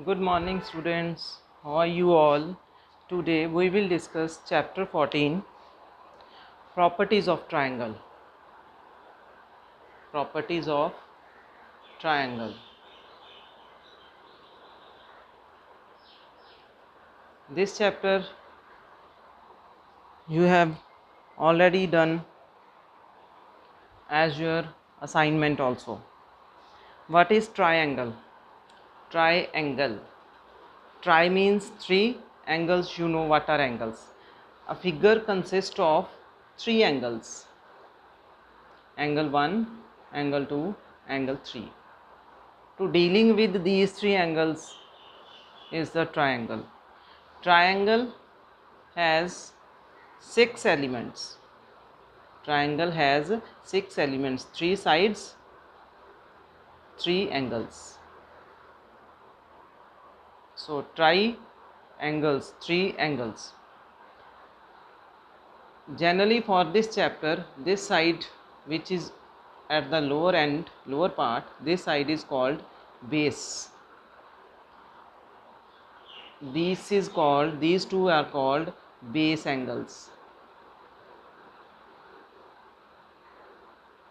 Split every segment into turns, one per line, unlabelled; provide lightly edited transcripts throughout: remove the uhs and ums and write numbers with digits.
Good morning, students. How are you all? Today we will discuss chapter 14, properties of triangle. Properties of triangle. This chapter you have already done as your assignment also. What is triangle? Triangle. Tri means three angles. You know what are angles. A figure consists of three angles. Angle 1, angle 2, angle 3. To dealing with these three angles is the triangle. Triangle has six elements. Triangle has six elements, three sides, three angles. So triangles, three angles. Generally for this chapter, this side which is at the lower end, lower part, this side is called base. These two are called base angles.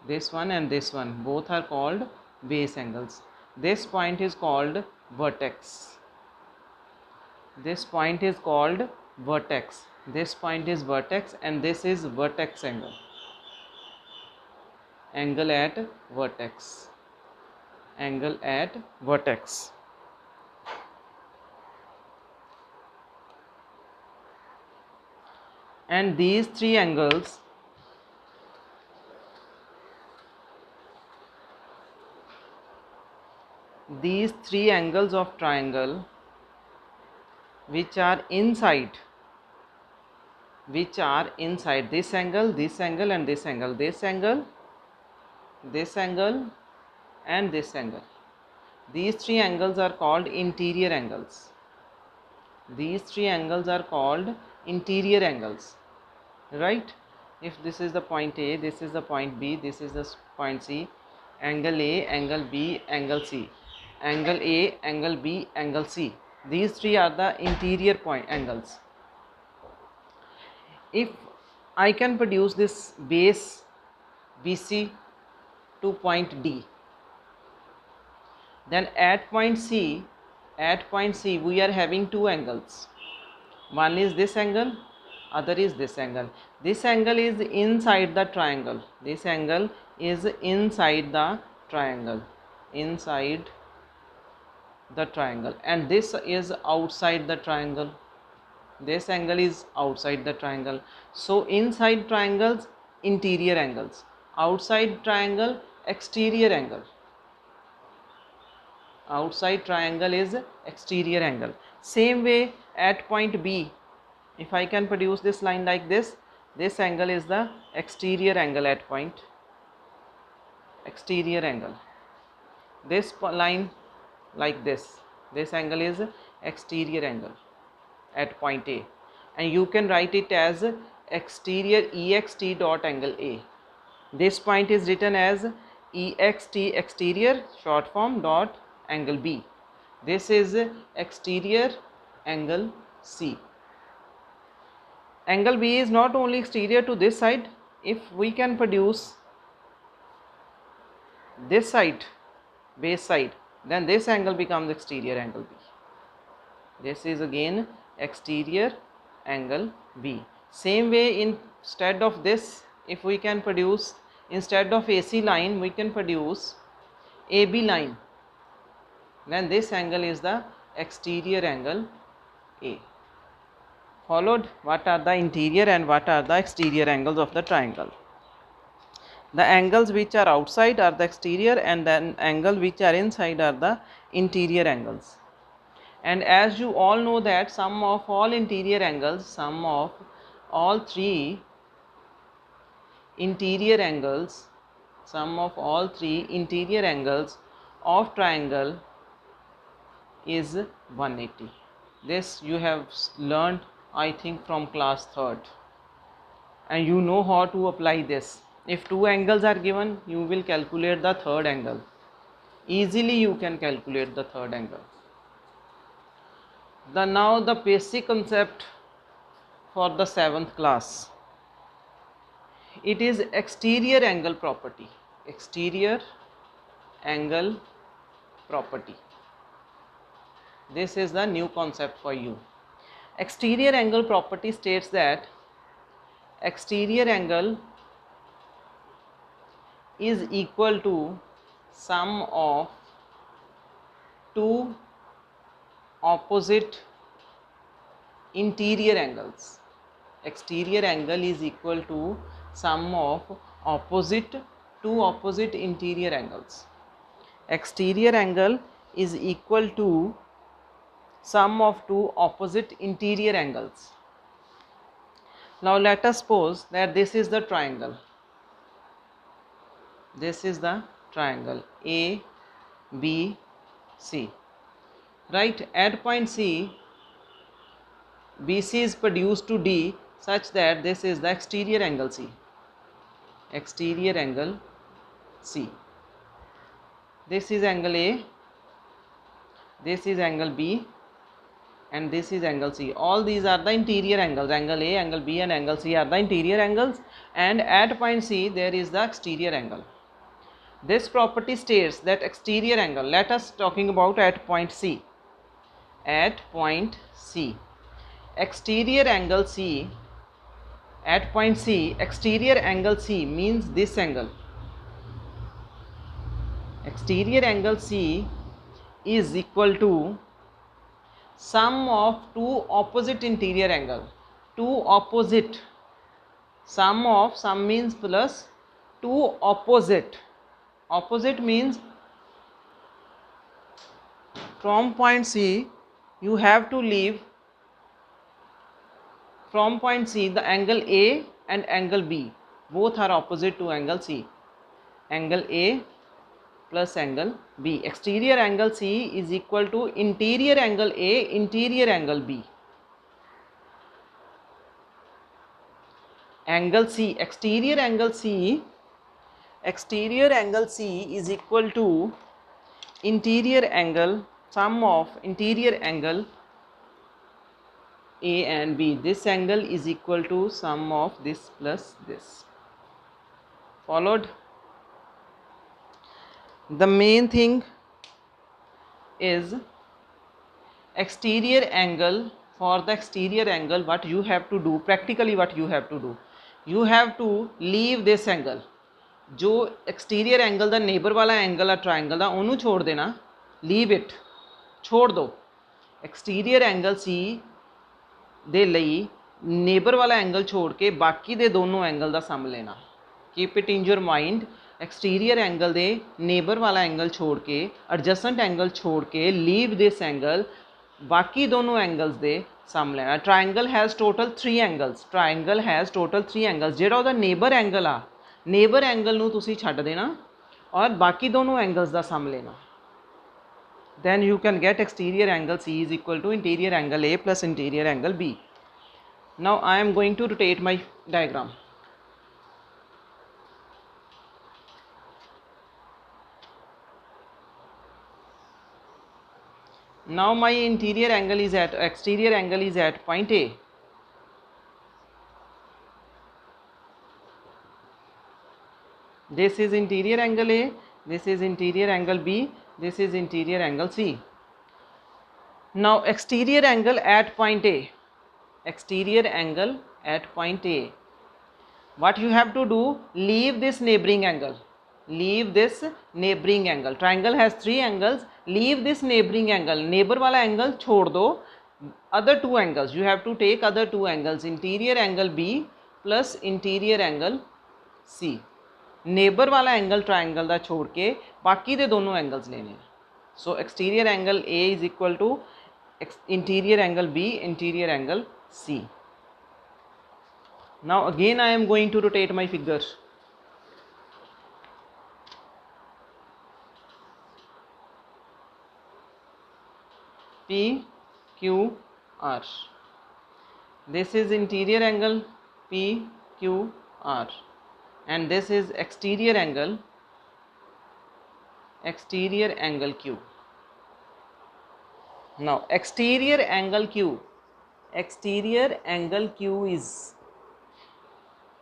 This one and this one, both are called base angles. This point is called vertex. This point is called vertex. This point is vertex and this is vertex angle. Angle at vertex. Angle at vertex. And these three angles of triangle which are inside this angle, and this angle, this angle, and this angle and this angle. These three angles are called interior angles. These three angles are called interior angles, right? If this is the point A, this is the point B, this is the point C, angle A, angle B, angle C, angle A, angle B, angle C. These three are the interior point angles. If I can produce this base BC to point D, then at point C we are having two angles. One is this angle, other is this angle. This angle is inside the triangle. This angle is inside the triangle. Inside the triangle. And this is outside the triangle. This angle is outside the triangle. So inside triangles, interior angles. Outside triangle, exterior angle. Outside triangle is exterior angle. Same way at point B, if I can produce this line like this angle is the exterior angle at point. Exterior angle. This line like this angle is exterior angle at point A, and you can write it as exterior EXT dot angle A. This point is written as EXT exterior short form dot angle B. This is exterior angle C. Angle B is not only exterior to this side. If we can produce this side, base side, then this angle becomes exterior angle B. This is again exterior angle B. Same way, instead of this, if we can produce, instead of AC line, we can produce AB line, then this angle is the exterior angle A. Followed, what are the interior and what are the exterior angles of the triangle? The angles which are outside are the exterior, and the angle which are inside are the interior angles. And as you all know that sum of all interior angles, sum of all three interior angles, sum of all three interior angles of triangle is 180. This you have learned, I think, from class 3rd, and you know how to apply this. If two angles are given, you will calculate the third angle. Easily you can calculate the third angle. Now the basic concept for the 7th class. It is exterior angle property. Exterior angle property. This is the new concept for you. Exterior angle property states that exterior angle is equal to sum of two opposite interior angles. Exterior angle is equal to sum of two opposite interior angles. Exterior angle is equal to sum of two opposite interior angles. Now let us suppose that this is the triangle. This is the triangle A, B, C. Right, at point C, BC is produced to D such that this is the exterior angle C. Exterior angle C. This is angle A, this is angle B, and this is angle C. All these are the interior angles. Angle A, angle B, and angle C are the interior angles, and at point C there is the exterior angle. This property states that exterior angle, let us talking about at point C. At point C, exterior angle C, at point C, exterior angle C means this angle. Exterior angle C is equal to sum of two opposite interior angle. Two opposite, sum means plus, two opposite. Opposite means from point C you have to leave, from point C the angle A and angle B both are opposite to angle C. Angle A plus angle B. Exterior angle C is equal to interior angle A, interior angle B. Angle C, exterior angle C is equal to interior angle, sum of interior angle A and B. This angle is equal to sum of this plus this. Followed? The main thing is exterior angle. For the exterior angle, what you have to do, practically what you have to do, you have to leave this angle. जो exterior angle ਦਾ neighbor वाला angle है triangle ਦਾ ਉਹਨੂੰ छोड़ देना, leave it, छोड़ दो. exterior angle C ਦੇ ਲਈ neighbor वाला angle छोड़ के बाकी ਦੇ दोनों angle ਦਾ sum लेना. keep it in your mind. exterior angle ਦੇ neighbor वाला angle छोड़ के adjacent angle छोड़ के leave this angle, बाकी दोनों एंगल्स दे सम लेना. Triangle has total 3 angles. Triangle has total 3 angles. ਜਿਹੜਾ ਉਹਦਾ ਨੇਬਰ ਐਂਗਲ ਆ, ਨੇਬਰ ਐਂਗਲ ਨੂੰ ਤੁਸੀਂ ਛੱਡ ਦੇਣਾ ਔਰ ਬਾਕੀ ਦੋਨੋਂ ਐਂਗਲਸ ਦਾ ਸਮ ਲੈਣਾ. then you can get exterior angle C is equal to interior angle A plus interior angle B. Now I am going to rotate my diagram. Now my exterior angle is at point A. This is interior angle A, this is interior angle B, this is interior angle C. Now exterior angle at point A. Exterior angle at point A. What you have to do, leave this neighboring angle. Leave this neighboring angle. Triangle has 3 angles. Leave this neighboring angle. Neighbor वाला angle छोड़ दो. Other 2 angles. You have to take other 2 angles. Interior angle B plus interior angle C. Neighbor वाला angle triangle दा छोड़ के बाकी दे दोनों angles लेने. So exterior angle A is equal to interior angle B, interior angle C. Now again I am going to rotate my figure. P, Q, R. This is interior angle P, Q, R, and this is exterior angle Q. Now exterior angle Q. Exterior angle Q is,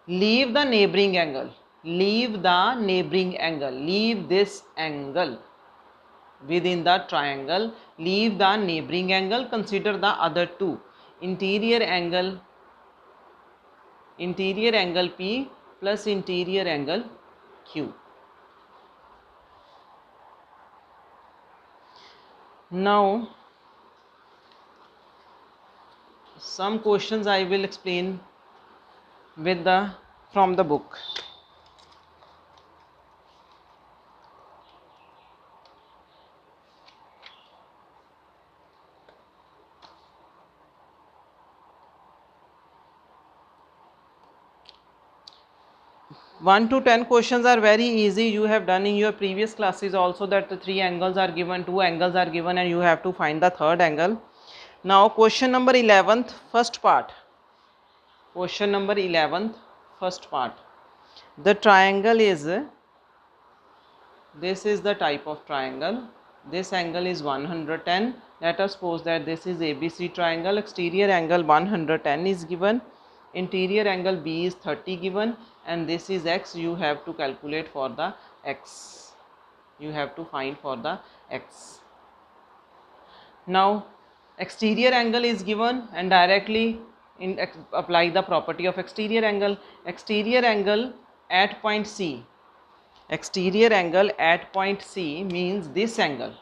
leave the neighboring angle. Leave the neighboring angle. Leave this angle within the triangle. Leave the neighboring angle. Consider the other two. Interior angle P plus interior angle Q. Now some questions I will explain with the from the book. One to 10 questions are very easy. You have done in your previous classes also, that the three angles are given, two angles are given, and you have to find the third angle. Now question number 11th, first part. Question number 11th, first part. The triangle is, this is the type of triangle. This angle is 110. Let us suppose that this is ABC triangle. Exterior angle 110 is given. Interior angle B is 30 given, and this is X. You have to calculate for the X. You have to find for the X. Now exterior angle is given, and directly apply the property of exterior angle. Exterior angle at point C. Exterior angle at point C means this angle.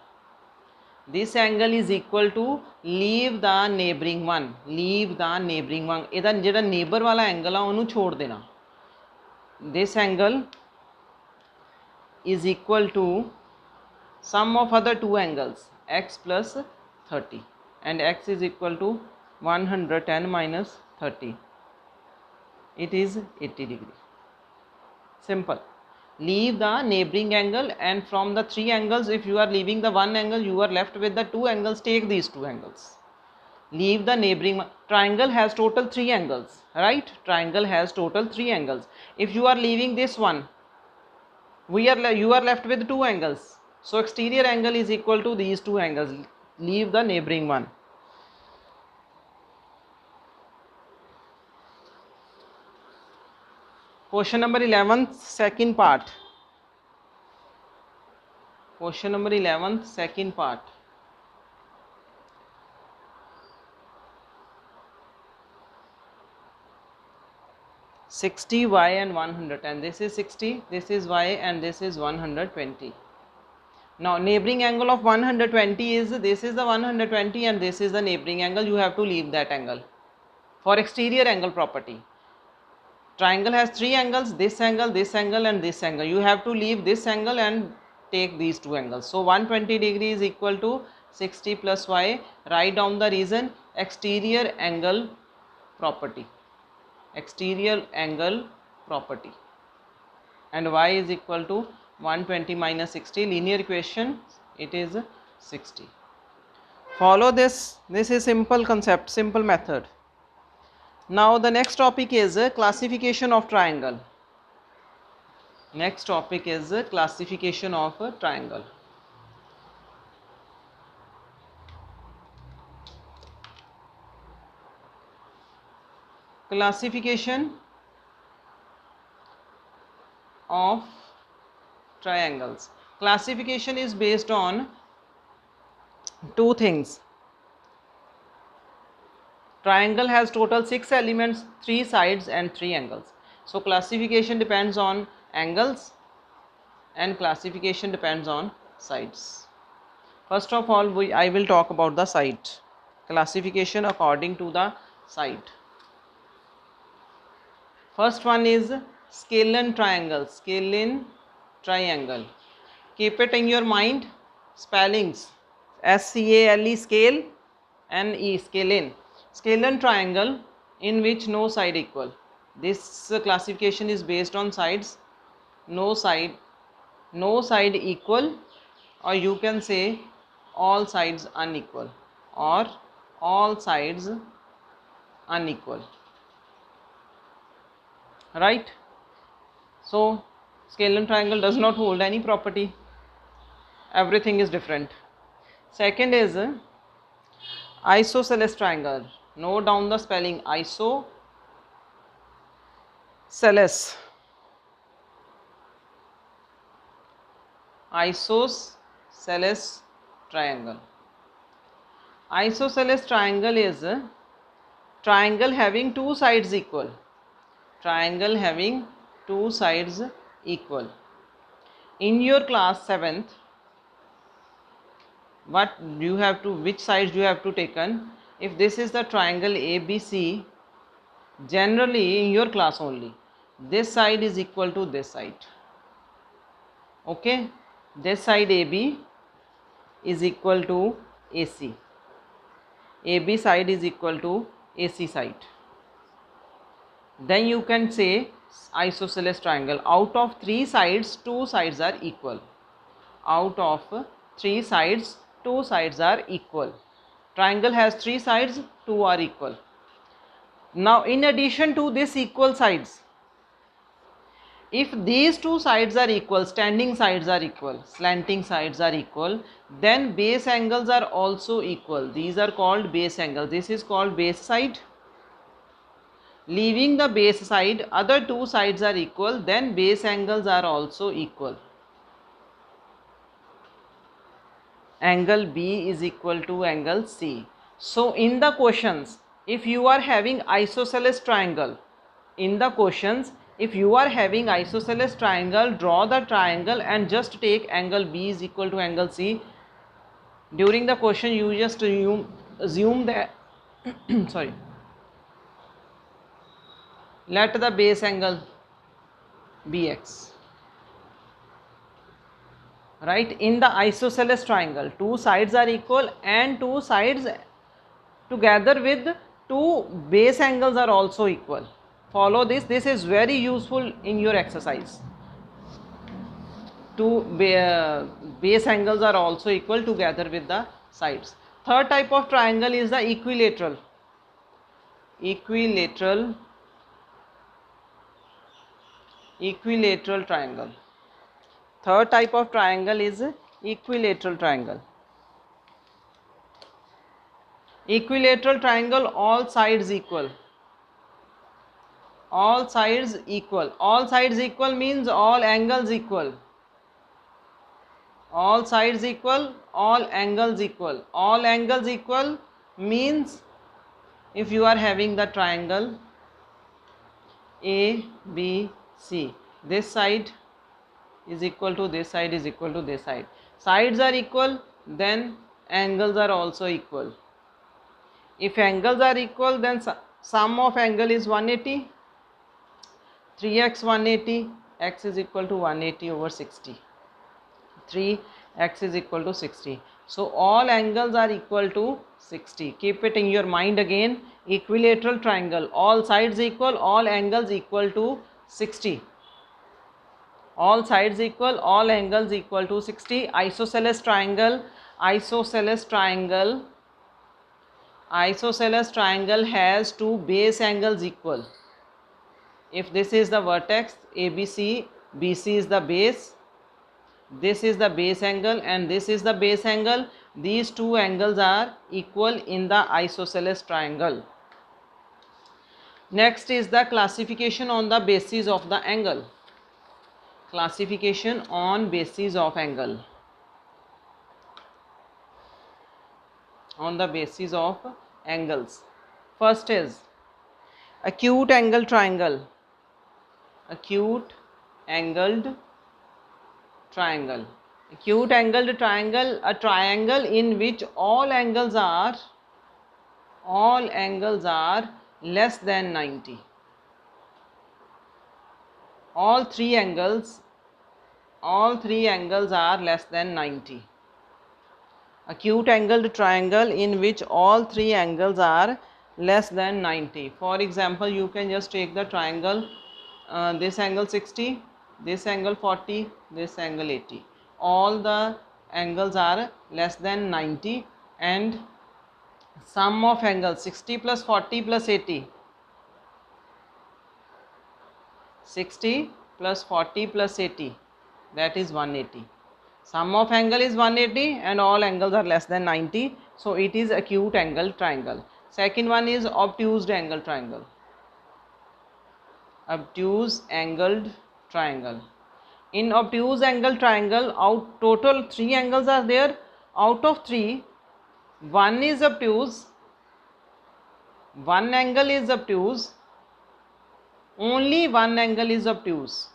This angle is equal to, leave the neighboring one. Leave the neighboring one. ਇਹਦਾ ਜਿਹੜਾ neighbor वाला angle ਆ ਉਹਨੂੰ ਛੋੜ ਦੇਣਾ. This angle is equal to sum of other two angles, x plus 30, and x is equal to 110 minus 30. It is 80 degree. Simple. Leave the neighboring angle, and from the three angles, if you are leaving the one angle, you are left with the two angles. Take these two angles. Leave the neighboring. Triangle has total three angles, right? Triangle has total three angles. If you are leaving this one, you are left with two angles. So exterior angle is equal to these two angles. Leave the neighboring one. Question number 11th, second part. Question number 11th, second part. $60 y and 110. This is 60, this is y, and this is 120. Now neighboring angle of 120 is, this is the 120 and this is the neighboring angle. You have to leave that angle for exterior angle property. Triangle has three angles, this angle, and this angle. You have to leave this angle and take these two angles. So 120 degree is equal to 60 plus y. Write down the reason. Exterior angle property. Exterior angle property. And y is equal to 120 minus 60. Linear equation, it is 60. Follow this. This is simple concept, simple method. Now the next topic is classification of triangle. Next topic is classification of a triangle. Classification of triangles. Classification is based on two things. Triangle has total 6 elements, 3 sides and 3 angles. So classification depends on angles and classification depends on sides. First of all, I will talk about the side. Classification according to the side. First one is scalene triangle. Scalene triangle. Keep it in your mind. Spellings. S-C-A-L-E, scale, N-E, scalene. Scalene triangle in which no side equal. This classification is based on sides. No side equal, or you can say all sides unequal, or all sides unequal, right? So scalene triangle does not hold any property. Everything is different. Second is Isosceles triangle. Note down the spelling. Isosceles. Isosceles triangle. Isosceles triangle is a triangle having two sides equal. Triangle having two sides equal. In your class 7th, which sides you have to taken? If this is the triangle ABC, generally in your class only, this side is equal to this side. Okay, this side AB is equal to AC. AB side is equal to AC side. Then you can say isosceles triangle. Out of three sides, two sides are equal. Out of three sides, two sides are equal. Triangle has three sides, two are equal. Now in addition to this equal sides, if these two sides are equal, standing sides are equal, slanting sides are equal, then base angles are also equal. These are called base angles. This is called base side. Leaving the base side, other two sides are equal, then base angles are also equal. Angle B is equal to angle C. So in the questions, if you are having isosceles triangle, in the questions, if you are having isosceles triangle, draw the triangle and just take angle B is equal to angle C. During the question, you just assume that sorry, let the base angle be x. Right, in the isosceles triangle, two sides are equal and two sides together with two base angles are also equal. Follow this. This is very useful in your exercise. Two base angles are also equal together with the sides. Third type of triangle is the equilateral. Equilateral triangle. Third type of triangle is equilateral triangle. Equilateral triangle, all sides equal. All sides equal. All sides equal means all angles equal. All sides equal, all angles equal. All angles equal means if you are having the triangle A, B, C, this side is equal to this side is equal to this side. Sides are equal, then angles are also equal. If angles are equal, then sum of angle is 180. 3x 180, x is equal to 180 over 60. 3x is equal to 60. So all angles are equal to 60. Keep it in your mind again. Equilateral triangle, all sides equal, all angles equal to 60. All sides equal, all angles equal to 60. Isosceles triangle. Isosceles triangle has two base angles equal. If this is the vertex ABC, BC is the base, this is the base angle and this is the base angle, these two angles are equal in the isosceles triangle. Next is the classification on the basis of the angle. Classification on basis of angle. On the basis of angles. First is acute angle triangle. Acute angled triangle. Acute angled triangle, a triangle in which all angles are less than 90. All three angles are less than 90. Acute angled triangle in which all three angles are less than 90. For example, you can just take the triangle, this angle 60, this angle 40, this angle 80. All the angles are less than 90 and sum of angles 60 plus 40 plus 80. 60 plus 40 plus 80, that is 180. Sum of angle is 180 and all angles are less than 90. So it is acute angle triangle. Second one is obtuse angle triangle. Obtuse angled triangle. In obtuse angle triangle, out total 3 angles are there. Out of 3, one is obtuse, one angle is obtuse, only one angle is obtuse,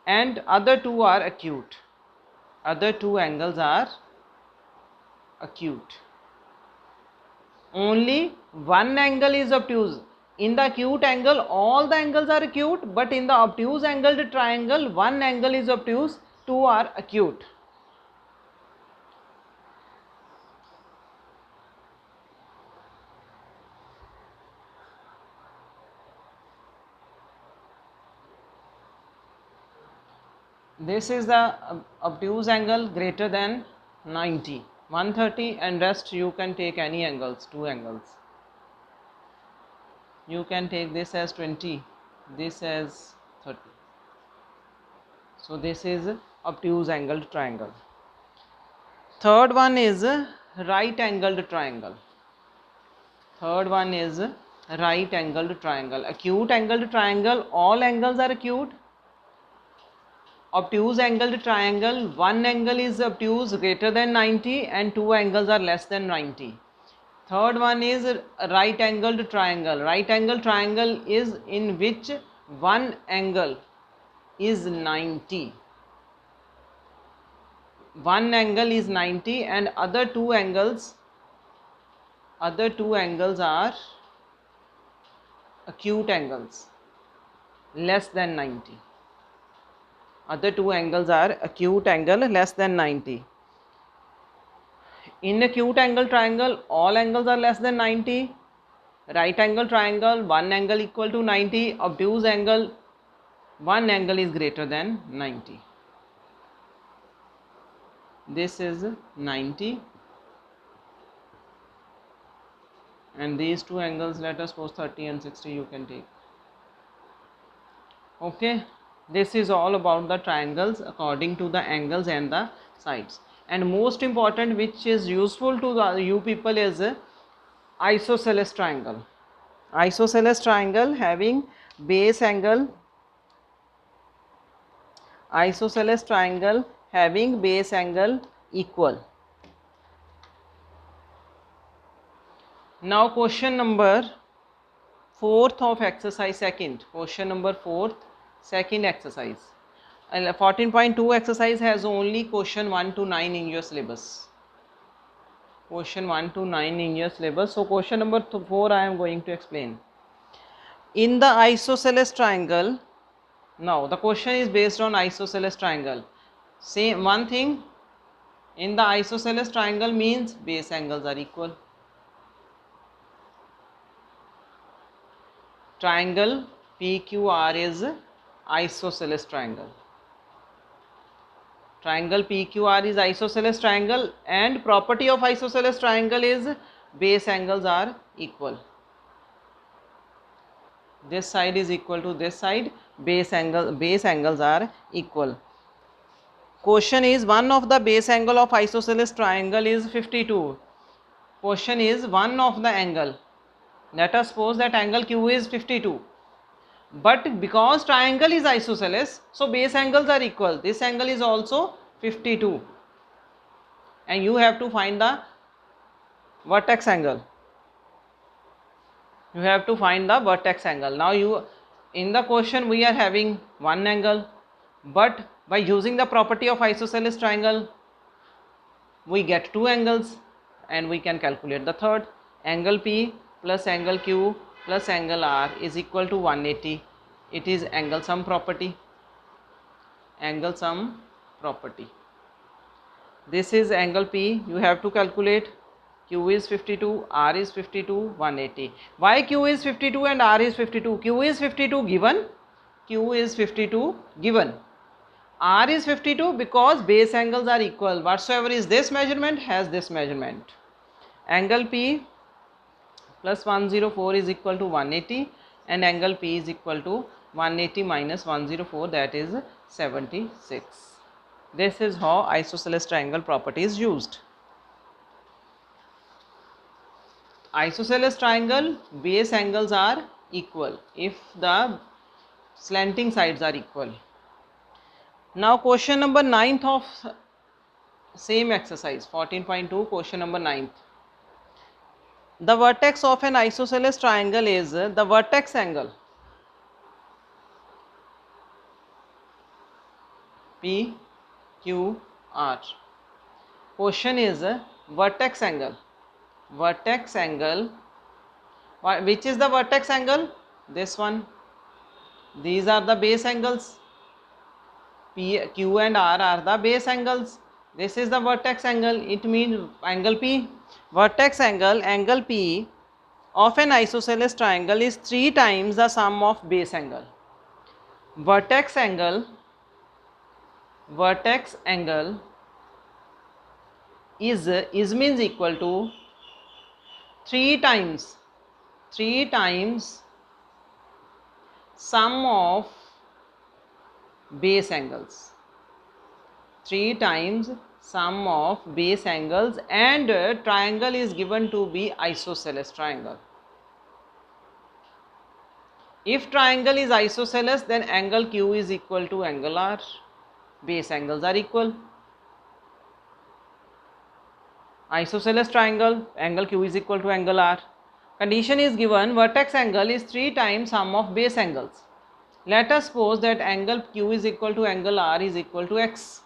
and other 2 are acute. Other 2 angles are acute. Only one angle is obtuse. In the acute angle, all the angles are acute, but in the obtuse angled triangle, one angle is obtuse, 2 are acute. This is the obtuse angle greater than 90, 130, and rest you can take any angles, 2 angles. You can take this as 20, this as 30. So this is obtuse angled triangle. Third one is right angled triangle. Third one is right angled triangle. Acute angled triangle, all angles are acute. Obtuse angled triangle, one angle is obtuse greater than 90 and 2 angles are less than 90. Third one is right angled triangle. Right angled triangle is in which one angle is 90. One angle is 90 and other two angles are acute angles less than 90. Other 2 angles are acute angle less than 90. In acute angle triangle, all angles are less than 90. Right angle triangle, one angle equal to 90. Obtuse angle, one angle is greater than 90. This is 90. And these 2 angles, let us suppose 30 and 60 you can take. Okay. This is all about the triangles according to the angles and the sides. And most important, which is useful to you people, is isosceles triangle. Isosceles triangle having base angle. Isosceles triangle having base angle equal. Now question number 4th of exercise 2nd. Question number 4th. Second exercise. 14.2 exercise has only question 1 to 9 in your syllabus. Question 1 to 9 in your syllabus. So question number 4 I am going to explain. In the isosceles triangle, now the question is based on isosceles triangle. Same one thing, in the isosceles triangle means base angles are equal. Triangle PQR is isosceles triangle. Triangle PQR is isosceles triangle, and property of isosceles triangle is base angles are equal. This side is equal to this side, base angles are equal. Question is, one of the base angle of isosceles triangle is 52. Question is one of the angle. Let us suppose that angle Q is 52. But because triangle is isosceles, so base angles are equal. This angle is also 52. And you have to find the vertex angle. You have to find the vertex angle. Now in the question we are having one angle, but by using the property of isosceles triangle, we get 2 angles and we can calculate the third. Angle P plus angle Q plus angle R is equal to 180. It is angle sum property. Angle sum property. This is angle P. You have to calculate. Q is 52, R is 52, 180. Why Q is 52 and R is 52? Q is 52 given. Q is 52 given. R is 52 because base angles are equal. Whatsoever is this measurement has this measurement. Angle P plus 104 is equal to 180 and angle P is equal to 180 minus 104, that is 76. This is how isosceles triangle property is used. Isosceles triangle base angles are equal if the slanting sides are equal. Now question number 9th of same exercise 14.2, question number 9th. The vertex of an isosceles triangle is the vertex angle P Q R. Question is vertex angle. Vertex angle, which is the vertex angle? This one. These are the base angles. P, Q and R are the base angles. This is the vertex angle. It means angle P. Vertex angle, angle P of an isosceles triangle is 3 times the sum of base angle. Vertex angle is means equal to 3 times sum of base angles. 3 times sum of base angles, and triangle is given to be isosceles triangle. If triangle is isosceles, then angle Q is equal to angle R. Base angles are equal. Isosceles triangle, angle Q is equal to angle R. Condition is given, vertex angle is 3 times sum of base angles. Let us suppose that angle Q is equal to angle R is equal to X.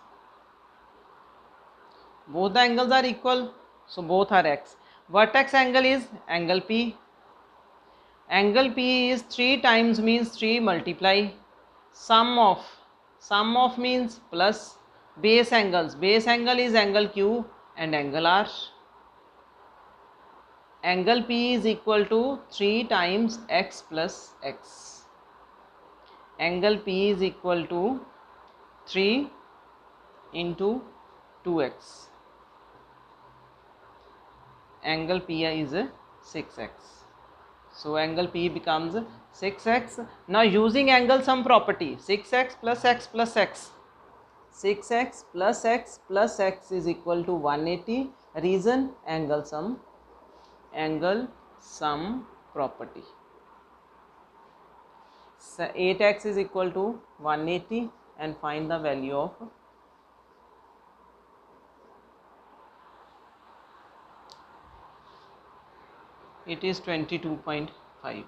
Both the angles are equal, so both are X. Vertex angle is angle P. Angle P is 3 times means 3 multiply sum of means plus base angles. Base angle is angle Q and angle R. Angle P is equal to 3 times X plus X. Angle P is equal to 3 into 2x. Angle P is 6x. So angle P becomes 6x. Now using angle sum property, 6x plus x plus x. 6x plus x plus x is equal to 180. Reason angle sum property. So 8x is equal to 180 and find the value of it is 22.5,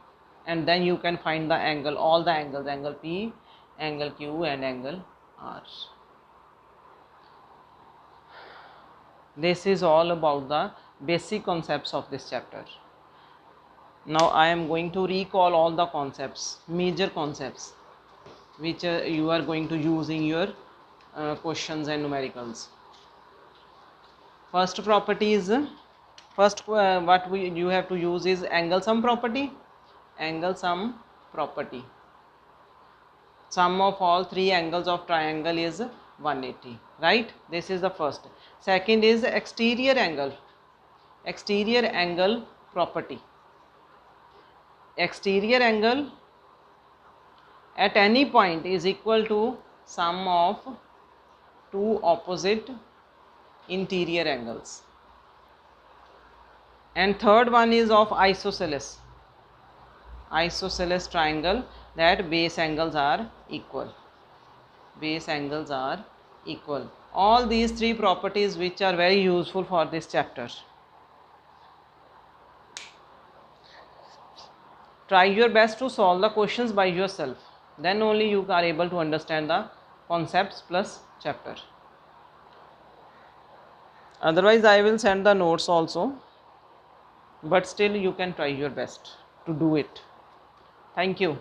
and then you can find the angle, all the angles, angle P, angle Q and angle R. This is all about the basic concepts of this chapter. Now I am going to recall all the concepts, major concepts which you are going to use in your questions and numericals. First property is you have to use is angle sum property. Angle sum property. Sum of all 3 angles of triangle is 180, right? This is the first. Second is exterior angle property. Exterior angle at any point is equal to sum of 2 opposite interior angles. And third one is of isosceles triangle, that base angles are equal. All these 3 properties which are very useful for this chapter. Try your best to solve the questions by yourself, then only you are able to understand the concepts plus chapter. Otherwise I will send the notes also, but still you can try your best to do it. Thank you.